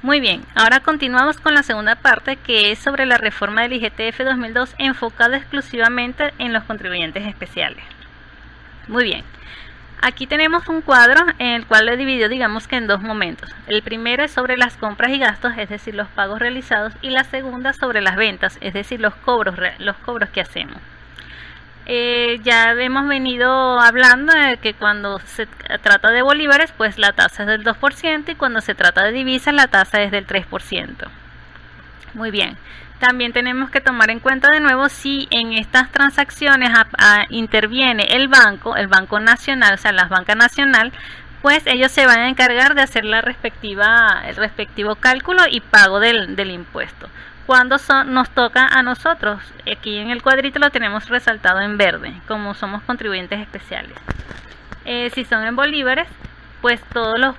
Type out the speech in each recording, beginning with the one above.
Muy bien, ahora continuamos con la segunda parte, que es sobre la reforma del IGTF 2002 enfocada exclusivamente en los contribuyentes especiales. Muy bien, aquí tenemos un cuadro en el cual lo he dividido, digamos que en dos momentos. El primero es sobre las compras y gastos, es decir, los pagos realizados, y la segunda sobre las ventas, es decir, los cobros que hacemos. Ya hemos venido hablando de que cuando se trata de bolívares, pues la tasa es del 2%, y cuando se trata de divisas, la tasa es del 3%. Muy bien. También tenemos que tomar en cuenta de nuevo si en estas transacciones interviene el Banco Nacional, o sea, la Banca Nacional, pues ellos se van a encargar de hacer el respectivo cálculo y pago del impuesto. Cuando nos toca a nosotros, aquí en el cuadrito lo tenemos resaltado en verde, como somos contribuyentes especiales. Si son en bolívares, pues todos los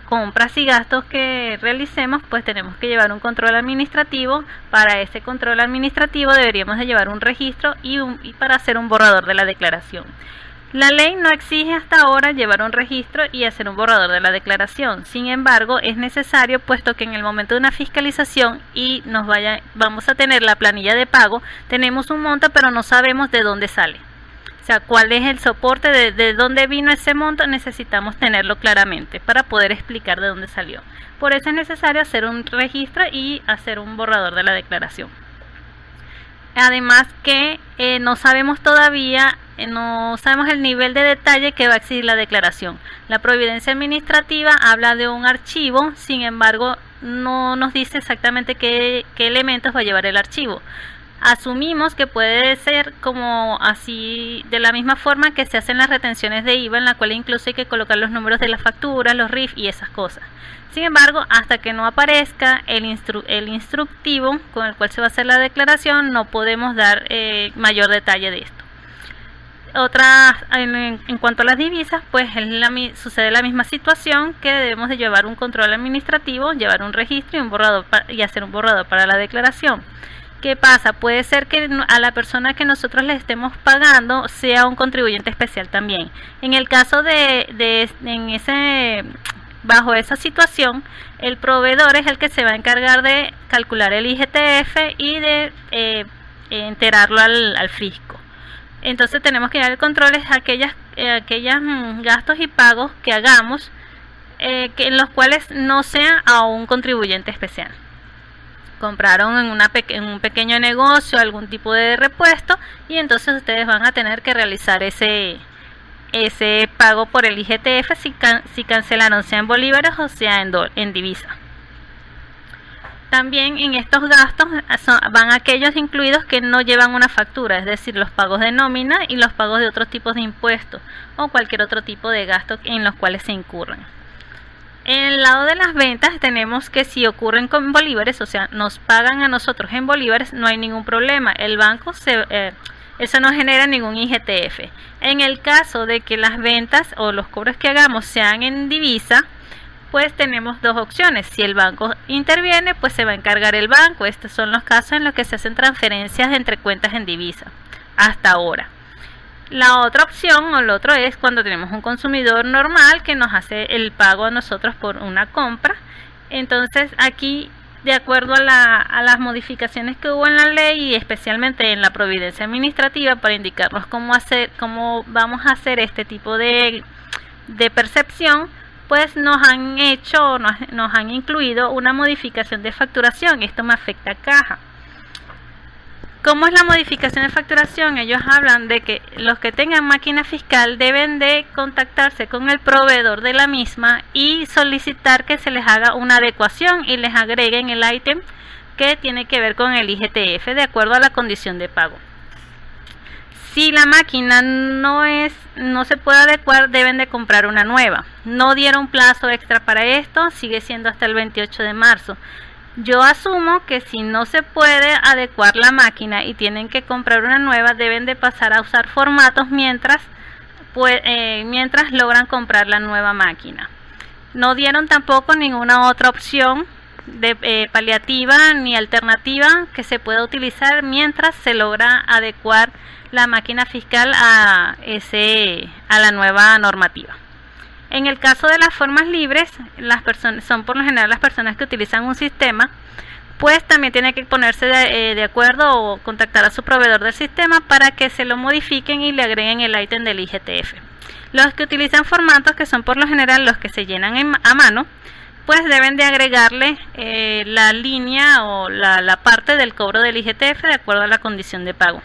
compras y gastos que realicemos, pues tenemos que llevar un control administrativo. Para ese control administrativo deberíamos de llevar un registro y para hacer un borrador de la declaración. La ley no exige hasta ahora llevar un registro y hacer un borrador de la declaración. Sin embargo, es necesario, puesto que en el momento de una fiscalización y vamos a tener la planilla de pago, tenemos un monto pero no sabemos de dónde sale. O sea, cuál es el soporte, de dónde vino ese monto, necesitamos tenerlo claramente para poder explicar de dónde salió. Por eso es necesario hacer un registro y hacer un borrador de la declaración. Además que no sabemos todavía, no sabemos el nivel de detalle que va a exigir la declaración. La providencia administrativa habla de un archivo, sin embargo no nos dice exactamente qué elementos va a llevar el archivo. Asumimos que puede ser como así, de la misma forma que se hacen las retenciones de IVA, en la cual incluso hay que colocar los números de las facturas, los RIF y esas cosas. Sin embargo, hasta que no aparezca el instructivo con el cual se va a hacer la declaración, no podemos dar mayor detalle de esto. En cuanto a las divisas, pues sucede la misma situación, que debemos de llevar un control administrativo, llevar un registro y hacer un borrador para la declaración. ¿Qué pasa? Puede ser que a la persona que nosotros le estemos pagando sea un contribuyente especial también. En el caso bajo esa situación, el proveedor es el que se va a encargar de calcular el IGTF y de enterarlo al fisco. Entonces tenemos que dar controles a aquellos gastos y pagos que hagamos en los cuales no sea a un contribuyente especial. Compraron en un pequeño negocio algún tipo de repuesto y entonces ustedes van a tener que realizar ese pago por el IGTF si cancelaron, sea en bolívares o sea en divisa. También en estos gastos van aquellos incluidos que no llevan una factura, es decir, los pagos de nómina y los pagos de otros tipos de impuestos o cualquier otro tipo de gastos en los cuales se incurren. En el lado de las ventas tenemos que si ocurren con bolívares, o sea, nos pagan a nosotros en bolívares, no hay ningún problema. El banco eso no genera ningún IGTF. En el caso de que las ventas o los cobros que hagamos sean en divisa, pues tenemos dos opciones. Si el banco interviene, pues se va a encargar el banco. Estos son los casos en los que se hacen transferencias entre cuentas en divisa, hasta ahora. La otra opción o lo otro es cuando tenemos un consumidor normal que nos hace el pago a nosotros por una compra. Entonces aquí, de acuerdo a las modificaciones que hubo en la ley y especialmente en la providencia administrativa para indicarnos cómo vamos a hacer este tipo de percepción, pues nos han incluido una modificación de facturación. Esto me afecta a caja. ¿Cómo es la modificación de facturación? Ellos hablan de que los que tengan máquina fiscal deben de contactarse con el proveedor de la misma y solicitar que se les haga una adecuación y les agreguen el ítem que tiene que ver con el IGTF de acuerdo a la condición de pago. Si la máquina no se puede adecuar, deben de comprar una nueva. No dieron plazo extra para esto, sigue siendo hasta el 28 de marzo. Yo asumo que si no se puede adecuar la máquina y tienen que comprar una nueva, deben de pasar a usar formatos mientras logran comprar la nueva máquina. No dieron tampoco ninguna otra opción de paliativa ni alternativa que se pueda utilizar mientras se logra adecuar la máquina fiscal a la nueva normativa. En el caso de las formas libres, las personas son por lo general las personas que utilizan un sistema, pues también tiene que ponerse de acuerdo o contactar a su proveedor del sistema para que se lo modifiquen y le agreguen el ítem del IGTF. Los que utilizan formatos, que son por lo general los que se llenan a mano, pues deben de agregarle la línea o la parte del cobro del IGTF de acuerdo a la condición de pago.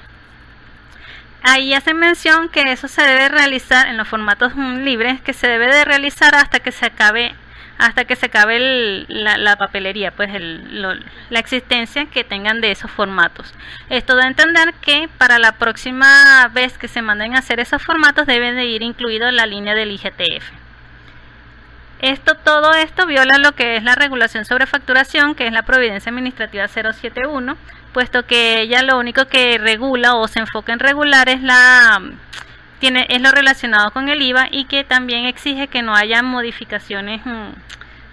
Ahí hacen mención que eso se debe realizar en los formatos libres, que se debe de realizar hasta que se acabe la papelería, pues la existencia que tengan de esos formatos. Esto da a entender que para la próxima vez que se manden a hacer esos formatos deben de ir incluido la línea del IGTF. Todo esto viola lo que es la regulación sobre facturación, que es la Providencia Administrativa 071, puesto que ella lo único que regula o se enfoca en regular es lo relacionado con el IVA, y que también exige que no haya modificaciones,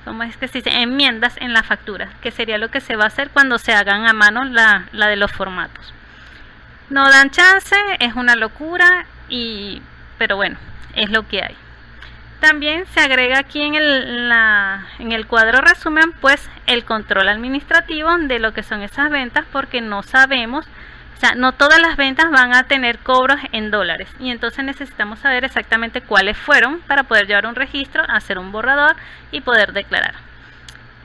¿cómo es que se dice?, enmiendas en la factura, que sería lo que se va a hacer cuando se hagan a mano la de los formatos. No dan chance, es una locura, pero bueno, es lo que hay. También se agrega aquí en el cuadro resumen, pues el control administrativo de lo que son esas ventas, porque no sabemos, o sea, no todas las ventas van a tener cobros en dólares, y entonces necesitamos saber exactamente cuáles fueron para poder llevar un registro, hacer un borrador y poder declarar.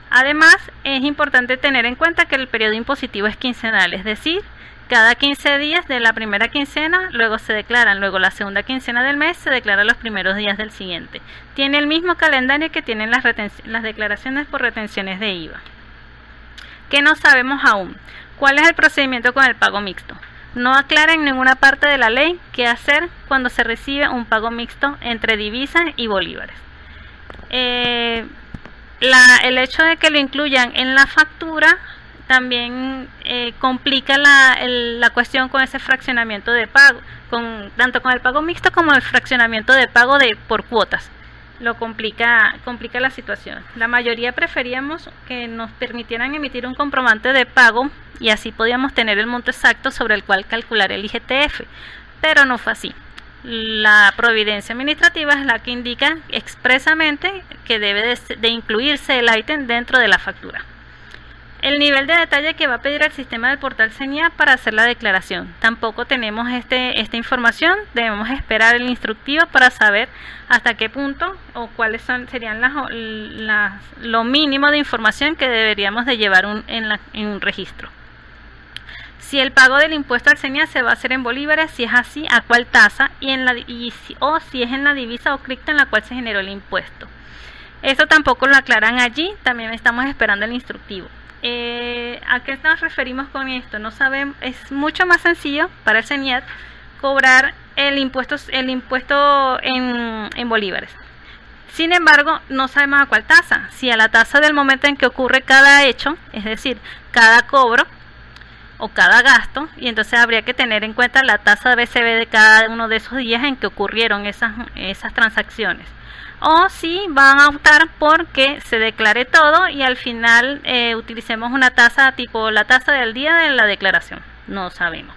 Además, es importante tener en cuenta que el periodo impositivo es quincenal, es decir, cada 15 días de la primera quincena, luego se declaran, luego la segunda quincena del mes se declaran los primeros días del siguiente. Tiene el mismo calendario que tienen las declaraciones por retenciones de IVA. ¿Qué no sabemos aún? ¿Cuál es el procedimiento con el pago mixto? No aclara en ninguna parte de la ley qué hacer cuando se recibe un pago mixto entre divisas y bolívares. El hecho de que lo incluyan en la factura también complica la cuestión con ese fraccionamiento de pago, tanto con el pago mixto como el fraccionamiento de pago por cuotas. Lo complica la situación. La mayoría preferíamos que nos permitieran emitir un comprobante de pago y así podíamos tener el monto exacto sobre el cual calcular el IGTF, pero no fue así. La Providencia Administrativa es la que indica expresamente que debe de incluirse el ítem dentro de la factura. El nivel de detalle que va a pedir el sistema del portal CENIA para hacer la declaración. Tampoco tenemos esta información, debemos esperar el instructivo para saber hasta qué punto o cuáles serían lo mínimo de información que deberíamos de llevar en un registro. Si el pago del impuesto al CENIA se va a hacer en bolívares, si es así, a cuál tasa o si es en la divisa o cripto en la cual se generó el impuesto. Eso tampoco lo aclaran allí, también estamos esperando el instructivo. ¿A qué nos referimos con esto? No sabemos, es mucho más sencillo para el CENIAT cobrar el impuesto en bolívares. Sin embargo, no sabemos a cuál tasa, si a la tasa del momento en que ocurre cada hecho, es decir, cada cobro o cada gasto, y entonces habría que tener en cuenta la tasa BCB de cada uno de esos días en que ocurrieron esas transacciones. O si van a optar por que se declare todo y al final utilicemos una tasa tipo la tasa del día de la declaración. No sabemos.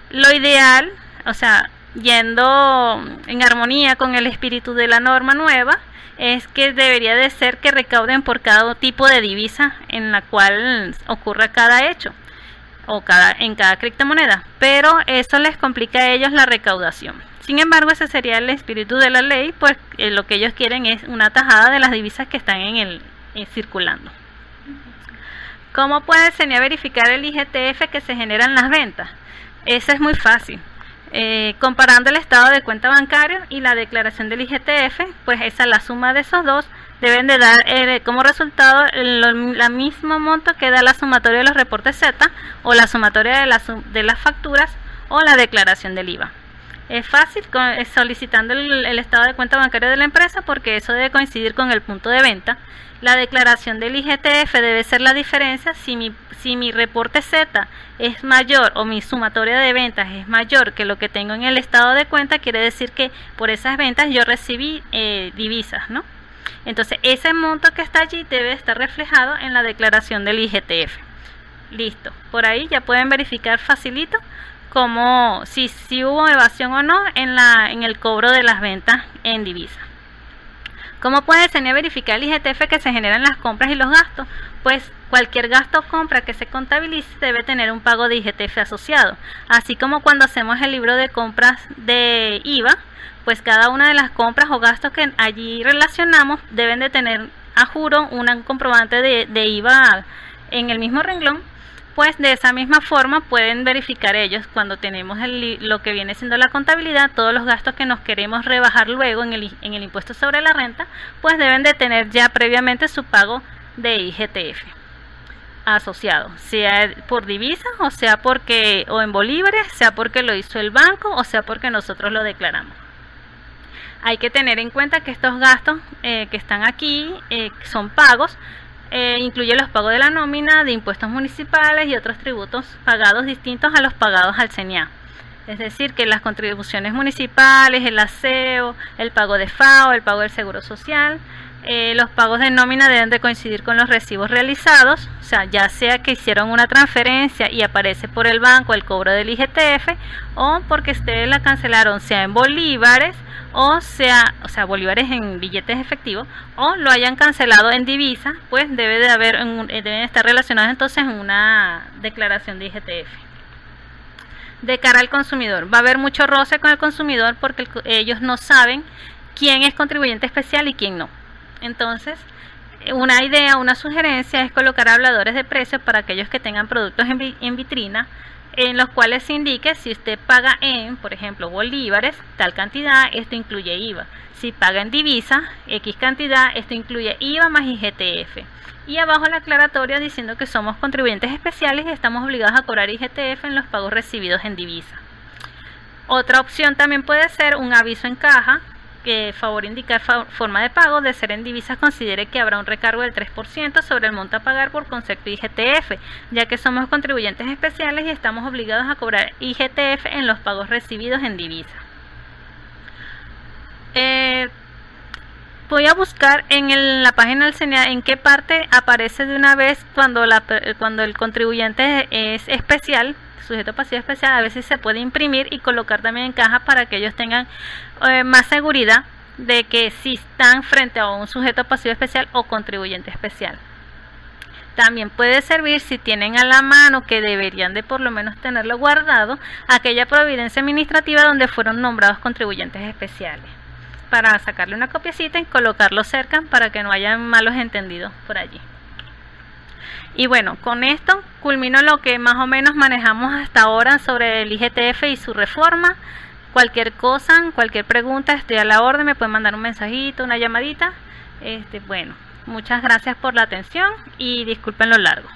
Lo ideal, o sea, yendo en armonía con el espíritu de la norma nueva, es que debería de ser que recauden por cada tipo de divisa en la cual ocurra cada hecho o en cada criptomoneda, pero eso les complica a ellos la recaudación. Sin embargo, ese sería el espíritu de la ley, pues lo que ellos quieren es una tajada de las divisas que están circulando. ¿Cómo puede el CENIA verificar el IGTF que se genera en las ventas? Eso es muy fácil. Comparando el estado de cuenta bancario y la declaración del IGTF, pues esa, la suma de esos dos deben de dar como resultado la misma monto que da la sumatoria de los reportes Z o la sumatoria de las facturas o la declaración del IVA. Es fácil solicitando el estado de cuenta bancaria de la empresa, porque eso debe coincidir con el punto de venta. La declaración del IGTF debe ser la diferencia. Si mi reporte Z es mayor o mi sumatoria de ventas es mayor que lo que tengo en el estado de cuenta, quiere decir que por esas ventas yo recibí divisas, ¿no? Entonces ese monto que está allí debe estar reflejado en la declaración del IGTF. Listo, por ahí ya pueden verificar facilito como si hubo evasión o no en el cobro de las ventas en divisa. ¿Cómo puede Senia verificar el IGTF que se generan las compras y los gastos? Pues cualquier gasto o compra que se contabilice debe tener un pago de IGTF asociado. Así como cuando hacemos el libro de compras de IVA, pues cada una de las compras o gastos que allí relacionamos deben de tener a juro un comprobante de IVA en el mismo renglón. Pues de esa misma forma pueden verificar ellos cuando tenemos lo que viene siendo la contabilidad, todos los gastos que nos queremos rebajar luego en el impuesto sobre la renta, pues deben de tener ya previamente su pago de IGTF asociado, sea por divisa o sea o en bolívares, sea porque lo hizo el banco o sea porque nosotros lo declaramos. Hay que tener en cuenta que estos gastos que están aquí son pagos. Incluye los pagos de la nómina, de impuestos municipales y otros tributos pagados distintos a los pagados al CENIA. Es decir, que las contribuciones municipales, el aseo, el pago de FAO, el pago del seguro social, los pagos de nómina deben de coincidir con los recibos realizados, o sea, ya sea que hicieron una transferencia y aparece por el banco el cobro del IGTF, o porque ustedes la cancelaron, sea en bolívares, o sea bolívares en billetes efectivos, o lo hayan cancelado en divisa, pues deben estar relacionados entonces en una declaración de IGTF. De cara al consumidor, va a haber mucho roce con el consumidor porque ellos no saben quién es contribuyente especial y quién no. Entonces, una sugerencia es colocar habladores de precios para aquellos que tengan productos en vitrina, en los cuales se indique si usted paga en, por ejemplo, bolívares, tal cantidad, esto incluye IVA. Si paga en divisa, X cantidad, esto incluye IVA más IGTF. Y abajo la aclaratoria diciendo que somos contribuyentes especiales y estamos obligados a cobrar IGTF en los pagos recibidos en divisa. Otra opción también puede ser un aviso en caja, que favor indicar forma de pago. De ser en divisas, considere que habrá un recargo del 3% sobre el monto a pagar por concepto IGTF, ya que somos contribuyentes especiales y estamos obligados a cobrar IGTF en los pagos recibidos en divisa. Voy a buscar en la página del CENIA en qué parte aparece de una vez cuando el contribuyente es especial, sujeto pasivo especial. A veces se puede imprimir y colocar también en caja para que ellos tengan más seguridad de que si están frente a un sujeto pasivo especial o contribuyente especial. También puede servir, si tienen a la mano, que deberían de por lo menos tenerlo guardado, aquella providencia administrativa donde fueron nombrados contribuyentes especiales, para sacarle una copiecita y colocarlo cerca para que no haya malos entendidos por allí. Y bueno, con esto culmino lo que más o menos manejamos hasta ahora sobre el IGTF y su reforma. Cualquier cosa, cualquier pregunta, estoy a la orden, me pueden mandar un mensajito, una llamadita. Bueno, muchas gracias por la atención y disculpen lo largo.